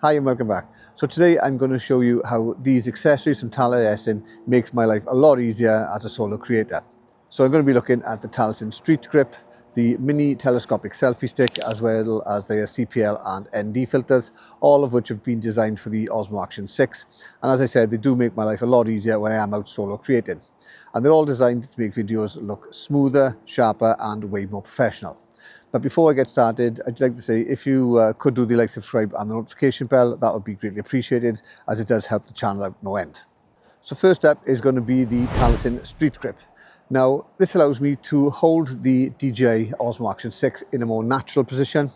Hi and welcome back. So today I'm going to show you how these accessories from Talson makes my life a lot easier as a solo creator. So I'm going to be looking at the Talson Street Grip, the mini telescopic selfie stick, as well as their CPL and ND filters, all of which have been designed for the Osmo Action 6. And as I said, they do make my life a lot easier when I am out solo creating. And they're all designed to make videos look smoother, sharper and way more professional. But before I get started, I'd like to say if you could do the like, subscribe and the notification bell, that would be greatly appreciated, as it does help the channel out no end. So first up is going to be the Talson Street Grip. Now this allows me to hold the DJI Osmo Action 6 in a more natural position,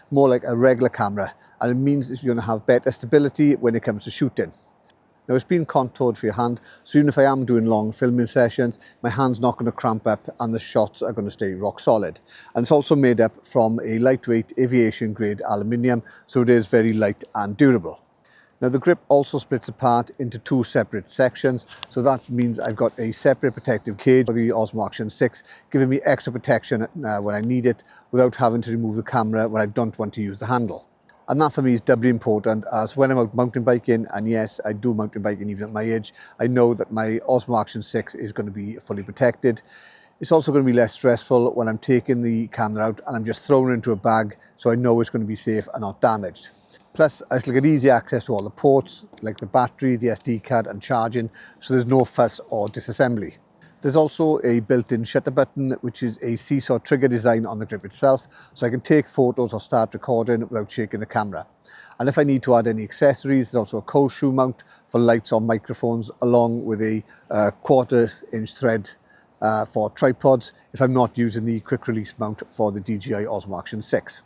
more like a regular camera, and it means that you're going to have better stability when it comes to shooting. Now it's been contoured for your hand, so even if I am doing long filming sessions, my hand's not going to cramp up and the shots are going to stay rock solid. And it's also made up from a lightweight aviation grade aluminium, so it is very light and durable. Now the grip also splits apart into two separate sections, so that means I've got a separate protective cage for the Osmo Action 6, giving me extra protection when I need it, without having to remove the camera when I don't want to use the handle. And that for me is doubly important, as when I'm out mountain biking, and yes, I do mountain biking even at my age, I know that my Osmo Action 6 is going to be fully protected. It's also going to be less stressful when I'm taking the camera out and I'm just throwing it into a bag, so I know it's going to be safe and not damaged. Plus, I still get easy access to all the ports, like the battery, the SD card and charging, so there's no fuss or disassembly. There's also a built-in shutter button, which is a seesaw trigger design on the grip itself, so I can take photos or start recording without shaking the camera. And if I need to add any accessories, there's also a cold shoe mount for lights or microphones, along with a 1/4-inch thread for tripods if I'm not using the quick release mount for the DJI Osmo Action 6.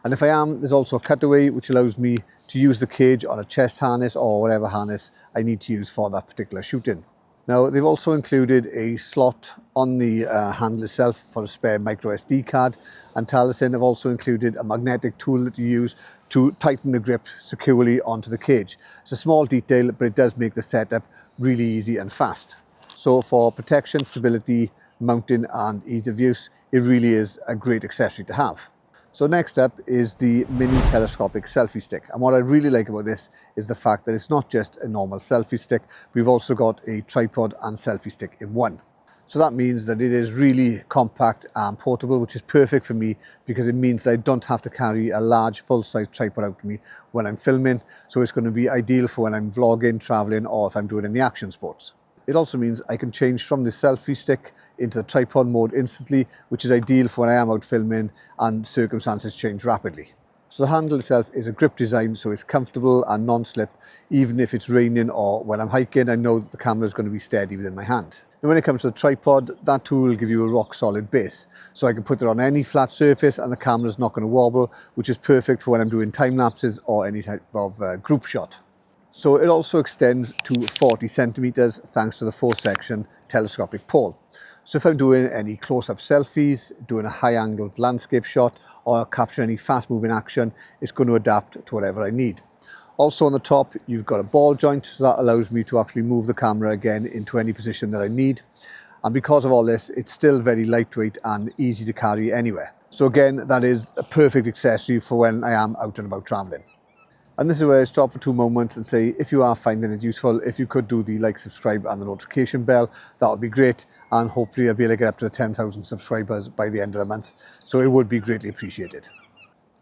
And if I am, there's also a cutaway which allows me to use the cage on a chest harness or whatever harness I need to use for that particular shooting. Now they've also included a slot on the handle itself for a spare micro SD card, and Talson have also included a magnetic tool that you use to tighten the grip securely onto the cage. It's a small detail, but it does make the setup really easy and fast. So for protection, stability, mounting and ease of use, it really is a great accessory to have. So next up is the mini telescopic selfie stick, and what I really like about this is the fact that it's not just a normal selfie stick, we've also got a tripod and selfie stick in one. So that means that it is really compact and portable, which is perfect for me because it means that I don't have to carry a large full-size tripod out with me when I'm filming, so it's going to be ideal for when I'm vlogging, traveling or if I'm doing any action sports. It also means I can change from the selfie stick into the tripod mode instantly, which is ideal for when I am out filming and circumstances change rapidly. So the handle itself is a grip design, so it's comfortable and non-slip. Even if it's raining or when I'm hiking, I know that the camera is going to be steady within my hand. And when it comes to the tripod, that tool will give you a rock solid base. So I can put it on any flat surface and the camera is not going to wobble, which is perfect for when I'm doing time lapses or any type of group shot. So it also extends to 40 centimeters thanks to the 4-section telescopic pole. So if I'm doing any close-up selfies, doing a high-angled landscape shot or capturing any fast-moving action, it's going to adapt to whatever I need. Also on the top, you've got a ball joint, so that allows me to actually move the camera again into any position that I need. And because of all this, it's still very lightweight and easy to carry anywhere. So again, that is a perfect accessory for when I am out and about traveling. And this is where I stop for 2 moments and say, if you are finding it useful, if you could do the like, subscribe and the notification bell, that would be great. And hopefully I'll be able to get up to the 10,000 subscribers by the end of the month. So it would be greatly appreciated.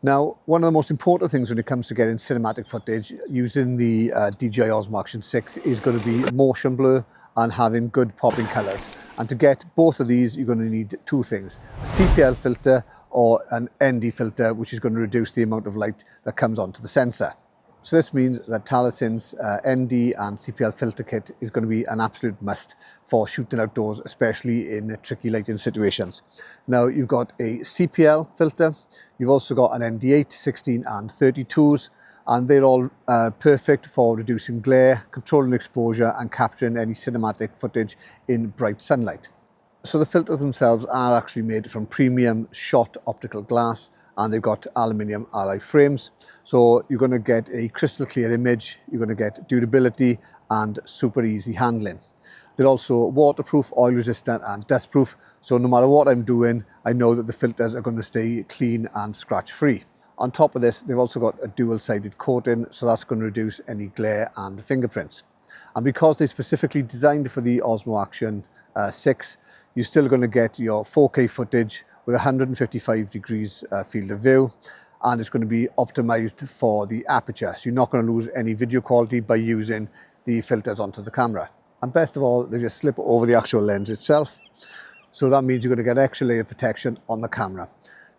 Now, one of the most important things when it comes to getting cinematic footage using the DJI Osmo Action 6 is going to be motion blur and having good popping colours. And to get both of these, you're going to need 2 things: a CPL filter or an ND filter, which is going to reduce the amount of light that comes onto the sensor. So this means that Talson's ND and CPL filter kit is going to be an absolute must for shooting outdoors, especially in tricky lighting situations. Now you've got a CPL filter, you've also got an ND8, 16 and 32s, and they're all perfect for reducing glare, controlling exposure and capturing any cinematic footage in bright sunlight. So the filters themselves are actually made from premium shot optical glass, and they've got aluminium alloy frames. So you're going to get a crystal clear image, you're going to get durability and super easy handling. They're also waterproof, oil resistant and dust proof. So no matter what I'm doing, I know that the filters are going to stay clean and scratch free. On top of this, they've also got a dual-sided coating, so that's going to reduce any glare and fingerprints. And because they specifically designed for the Osmo Action 6, you're still going to get your 4K footage with 155 degrees field of view, and it's going to be optimized for the aperture, so you're not going to lose any video quality by using the filters onto the camera. And best of all, they just slip over the actual lens itself, so that means you're going to get extra layer protection on the camera.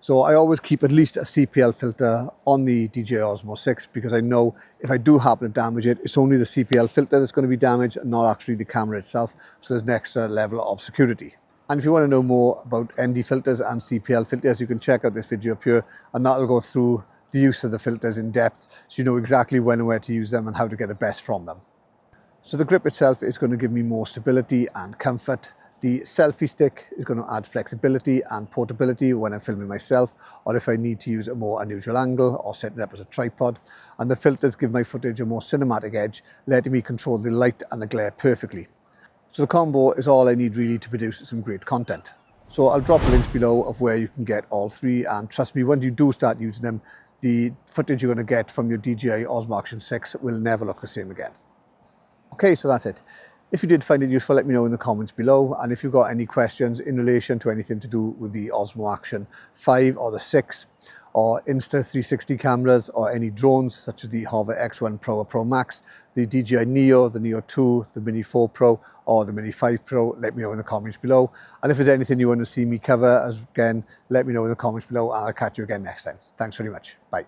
So I always keep at least a CPL filter on the DJI Osmo 6, because I know if I do happen to damage it, it's only the CPL filter that's going to be damaged, not actually the camera itself. So there's an extra level of security. And if you want to know more about ND filters and CPL filters, you can check out this video up here, and that'll go through the use of the filters in depth, so you know exactly when and where to use them and how to get the best from them. So the grip itself is going to give me more stability and comfort. The selfie stick is going to add flexibility and portability when I'm filming myself, or if I need to use a more unusual angle or set it up as a tripod. And the filters give my footage a more cinematic edge, letting me control the light and the glare perfectly. So the combo is all I need really to produce some great content. So I'll drop links below of where you can get all three, and trust me, when you do start using them, the footage you're going to get from your DJI Osmo Action 6 will never look the same again. Okay, so that's it. If you did find it useful, let me know in the comments below. And if you've got any questions in relation to anything to do with the Osmo Action 5 or the 6, or Insta360 cameras, or any drones such as the Hover X1 Pro or Pro Max, the DJI Neo, the Neo 2, the Mini 4 Pro, or the Mini 5 Pro, let me know in the comments below. And if there's anything you want to see me cover, again, let me know in the comments below, and I'll catch you again next time. Thanks very much. Bye.